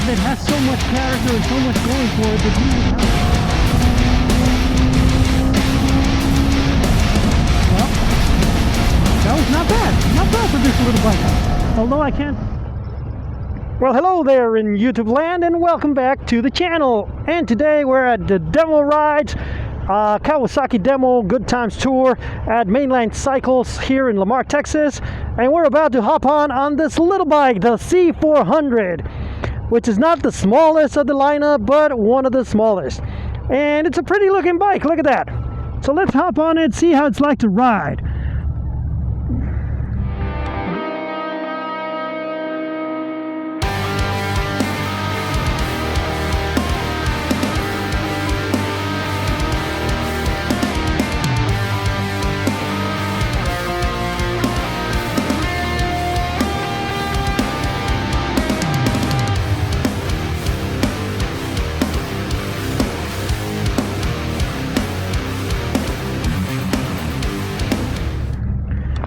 that has so much character and so much going for it that well, that was not bad. Not bad for this little bike. Although I can't... Well, hello there in YouTube land and welcome back to the channel. And today we're at the demo rides, Kawasaki demo good times tour at Mainland Cycles here in Lamar, Texas. And we're about to hop on this little bike, the Z400, which is not the smallest of the lineup, but one of the smallest. And it's a pretty looking bike, look at that. So let's hop on it and see how it's like to ride.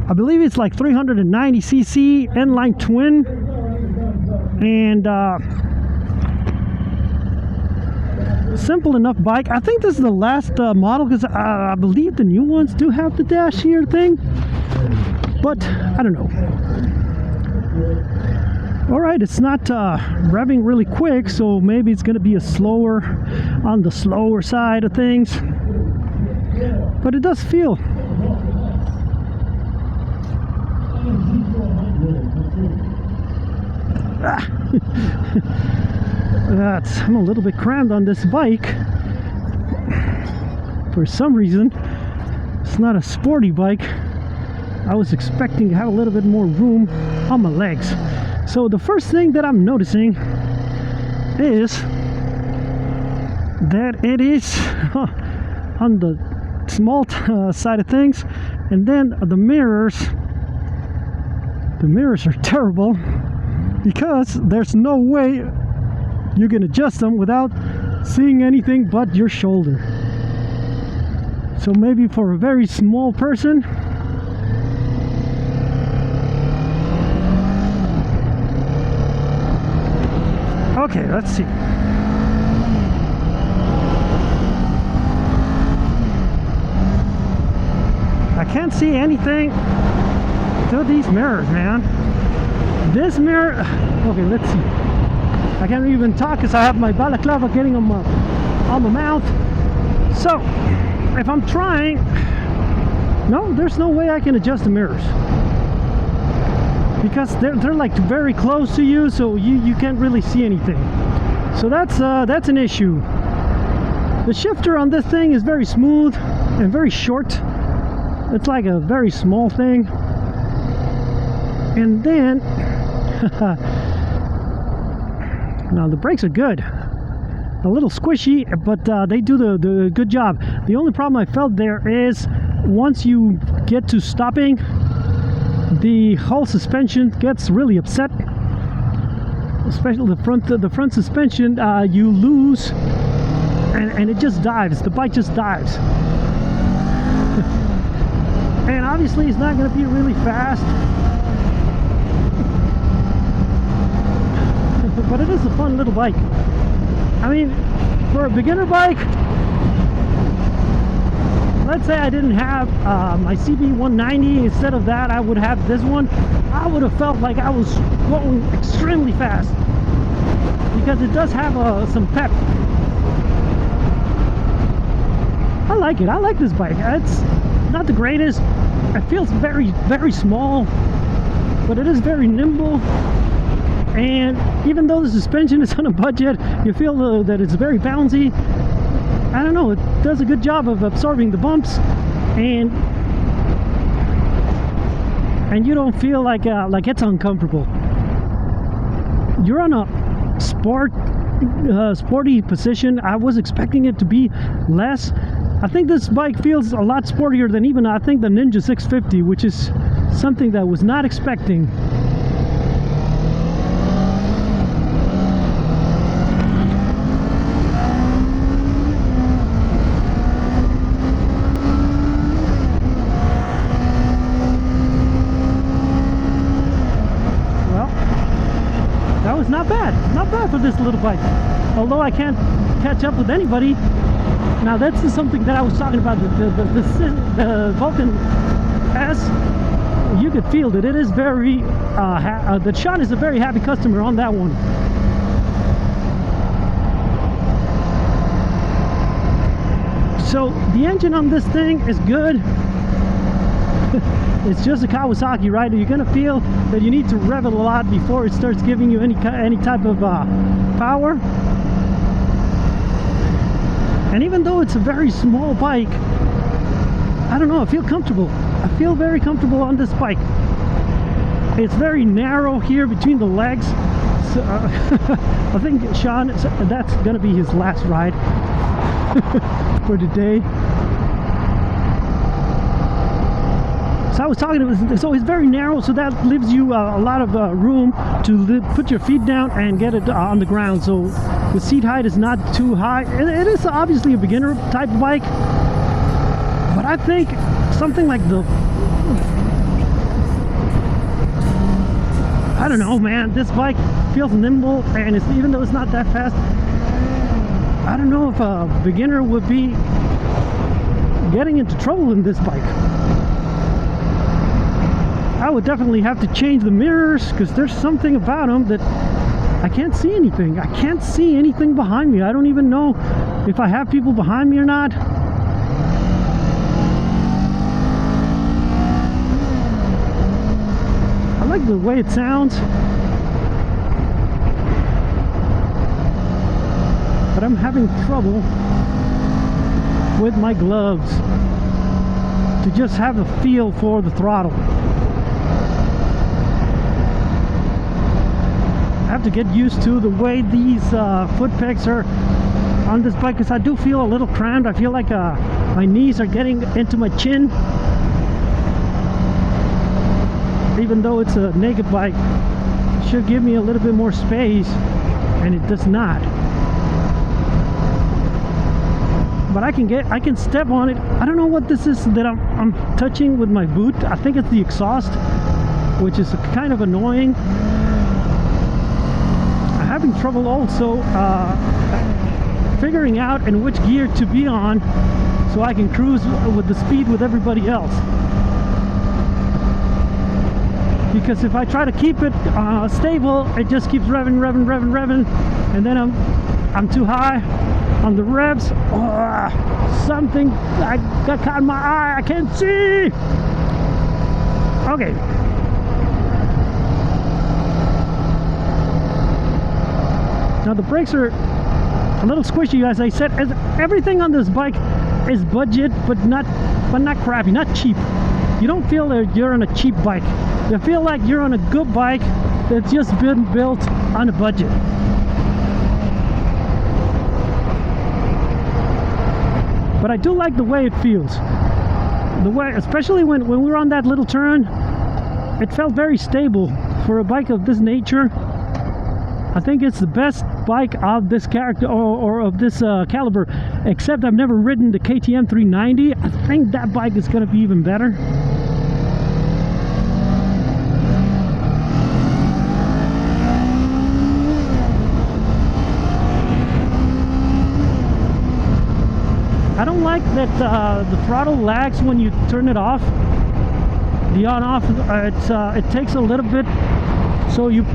I believe it's like 390cc N-line twin, and simple enough bike. I think this is the last model, because I believe the new ones do have the dash here thing, but I don't know. All right, it's not revving really quick, so maybe it's going to be on the slower side of things, but it does feel. I'm a little bit crammed on this bike for some reason. It's not a sporty bike. I was expecting to have a little bit more room on my legs. So the first thing that I'm noticing is that it is on the small side of things, and then the mirrors are terrible, because there's no way you can adjust them without seeing anything but your shoulder. So maybe for a very small person, okay, let's see. I can't see anything through these mirrors, man. This mirror, okay, let's see. I can't even talk because I have my balaclava getting on my mouth. So if I'm trying, no, there's no way I can adjust the mirrors, because they're like very close to you, so you can't really see anything. So that's an issue. The shifter on this thing is very smooth and very short. It's like a very small thing. And then now the brakes are good, a little squishy, but they do the good job. The only problem I felt there is once you get to stopping, the whole suspension gets really upset, especially the front suspension. You lose, and it just dives. The bike just dives. And obviously it's not going to be really fast, but it is a fun little bike. I mean, for a beginner bike, let's say I didn't have my CB190, instead of that I would have this one, I would have felt like I was going extremely fast, because it does have some pep. I like it. I like this bike. It's not the greatest. It feels very, very small, but it is very nimble. And even though the suspension is on a budget, you feel that it's very bouncy. I don't know, it does a good job of absorbing the bumps, and you don't feel like it's uncomfortable. You're on a sporty position. I was expecting it to be less. I think this bike feels a lot sportier than even I think the Ninja 650, which is something that I was not expecting. Not not bad for this little bike. Although I can't catch up with anybody. Now that's something that I was talking about, the Vulcan S. You could feel that it is very, that Sean is a very happy customer on that one. So the engine on this thing is good. It's just a Kawasaki, right? You're gonna feel that you need to rev it a lot before it starts giving you any type of power. And even though it's a very small bike, I don't know, I feel comfortable. I feel very comfortable on this bike. It's very narrow here between the legs. So, I think Sean, that's gonna be his last ride for today. So I was talking about, so it's very narrow, so that leaves you a lot of room to put your feet down and get it on the ground. So the seat height is not too high. It is obviously a beginner type bike, but I think something like the, I don't know, man, this bike feels nimble, and it's, even though it's not that fast, I don't know if a beginner would be getting into trouble in this bike. I would definitely have to change the mirrors, because there's something about them that I can't see anything. I can't see anything behind me. I don't even know if I have people behind me or not. I like the way it sounds, but I'm having trouble with my gloves to just have a feel for the throttle. I have to get used to the way these foot pegs are on this bike, because I do feel a little cramped. I feel like my knees are getting into my chin. Even though it's a naked bike, it should give me a little bit more space, and it does not. But I can step on it. I don't know what this is that I'm touching with my boot. I think it's the exhaust, which is kind of annoying. Having trouble also figuring out in which gear to be on, so I can cruise with the speed with everybody else. Because if I try to keep it stable, it just keeps revving, and then I'm too high on the revs. Something I got caught in my eye. I can't see. Okay. Now the brakes are a little squishy, as I said. Everything on this bike is budget, but not crappy, not cheap. You don't feel that you're on a cheap bike. You feel like you're on a good bike that's just been built on a budget. But I do like the way it feels. The way, especially when we were on that little turn, it felt very stable for a bike of this nature. I think it's the best bike of this character, or of this caliber, except I've never ridden the KTM 390. I think that bike is going to be even better. I don't like that the throttle lags when you turn it off. The on-off, it takes a little bit, so you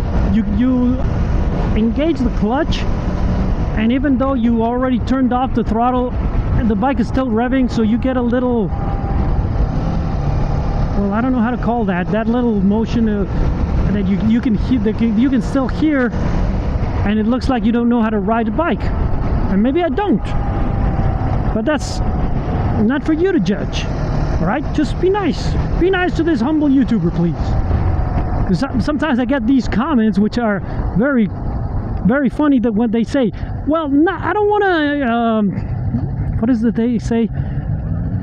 engage the clutch, and even though you already turned off the throttle, the bike is still revving, so you get a little, well, I don't know how to call that little motion that you can hear, that you can still hear, and it looks like you don't know how to ride a bike. And maybe I don't, but that's not for you to judge. All right, just be nice to this humble YouTuber, please. Because sometimes I get these comments which are very, very funny, that when they say, well, I don't want to, what is it they say?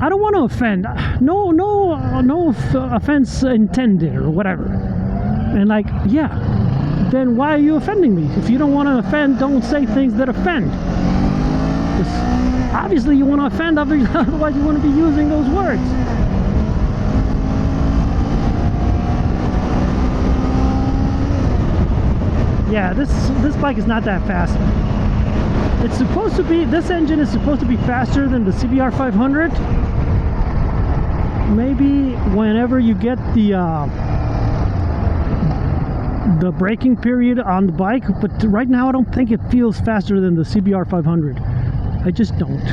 I don't want to offend. No offense intended, or whatever. And like, yeah, then why are you offending me? If you don't want to offend, don't say things that offend. Obviously you want to offend, otherwise you wouldn't be using those words. yeah, this bike is not that fast. It's supposed to be, this engine is supposed to be faster than the CBR 500. Maybe whenever you get the braking period on the bike, but right now I don't think it feels faster than the CBR 500. I just don't.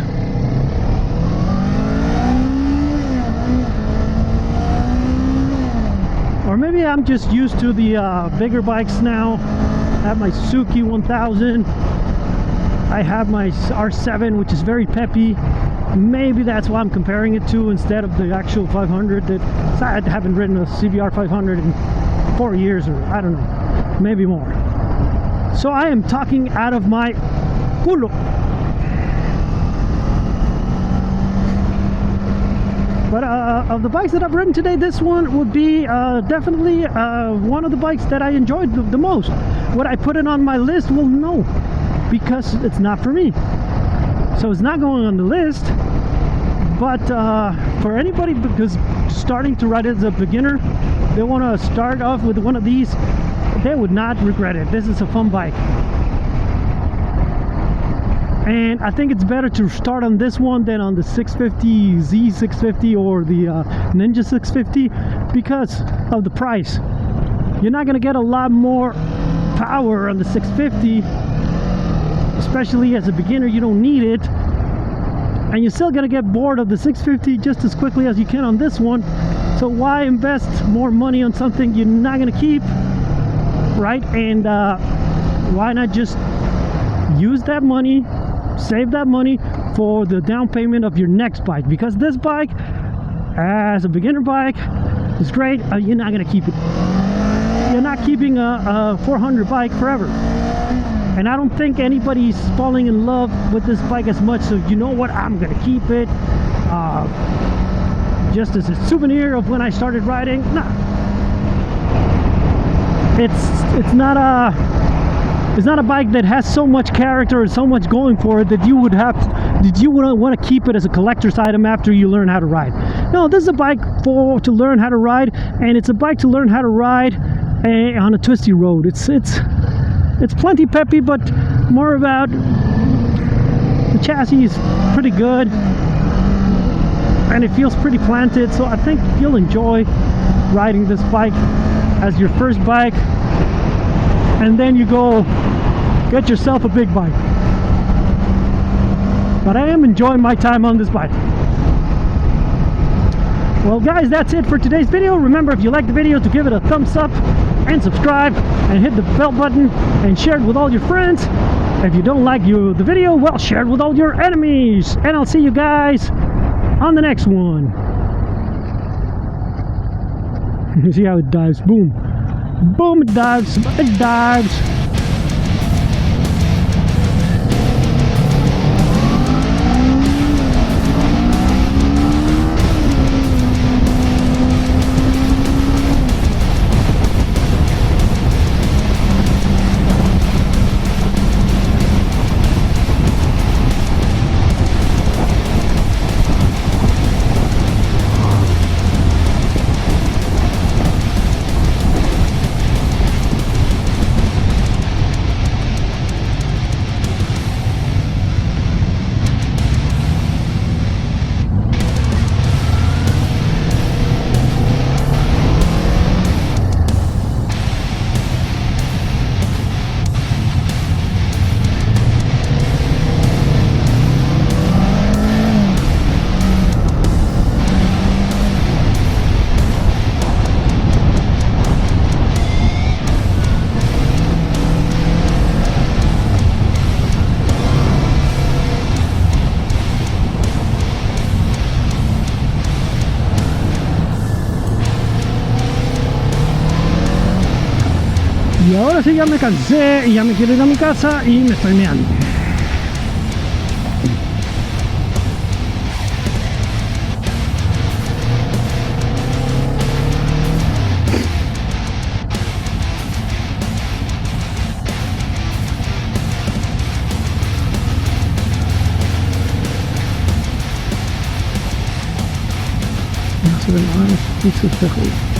Or maybe I'm just used to the bigger bikes now. I have my Suzuki 1000. I have my R7, which is very peppy. Maybe that's why I'm comparing it to instead of the actual 500. That I haven't ridden a CBR 500 in 4 years, or I don't know, maybe more. So I am talking out of my culo. But of the bikes that I've ridden today, this one would be definitely one of the bikes that I enjoyed the most. Would I put it on my list? Well, no, because it's not for me. So it's not going on the list. But for anybody because starting to ride as a beginner, they want to start off with one of these, they would not regret it. This is a fun bike. And I think it's better to start on this one than on the 650 Z650 or the Ninja 650 because of the price. You're not going to get a lot more power on the 650, especially as a beginner. You don't need it, and you're still going to get bored of the 650 just as quickly as you can on this one. So why invest more money on something you're not going to keep, right? And why not just use that money, save that money for the down payment of your next bike? Because this bike, as a beginner bike, is great. You're not going to keep it. You're not keeping a 400 bike forever. And I don't think anybody's falling in love with this bike as much, so you know what, I'm going to keep it. Just as a souvenir of when I started riding. Nah. It's not a bike that has so much character and so much going for it that you would want to keep it as a collector's item after you learn how to ride. No, this is a bike to learn how to ride, and it's a bike to learn how to ride on a twisty road. It's plenty peppy, but more about the chassis is pretty good and it feels pretty planted, so I think you'll enjoy riding this bike as your first bike, and then you go get yourself a big bike. But I am enjoying my time on this bike. Well guys, that's it for today's video. Remember, if you like the video, to give it a thumbs up and subscribe and hit the bell button and share it with all your friends. If you don't like the video, well, share it with all your enemies, and I'll see you guys on the next one. You see how it dives? Boom, boom, it dives, it dives. Y ahora sí ya me cansé y ya me quiero ir a mi casa y me estoy meando. No se ve nada, es espejo.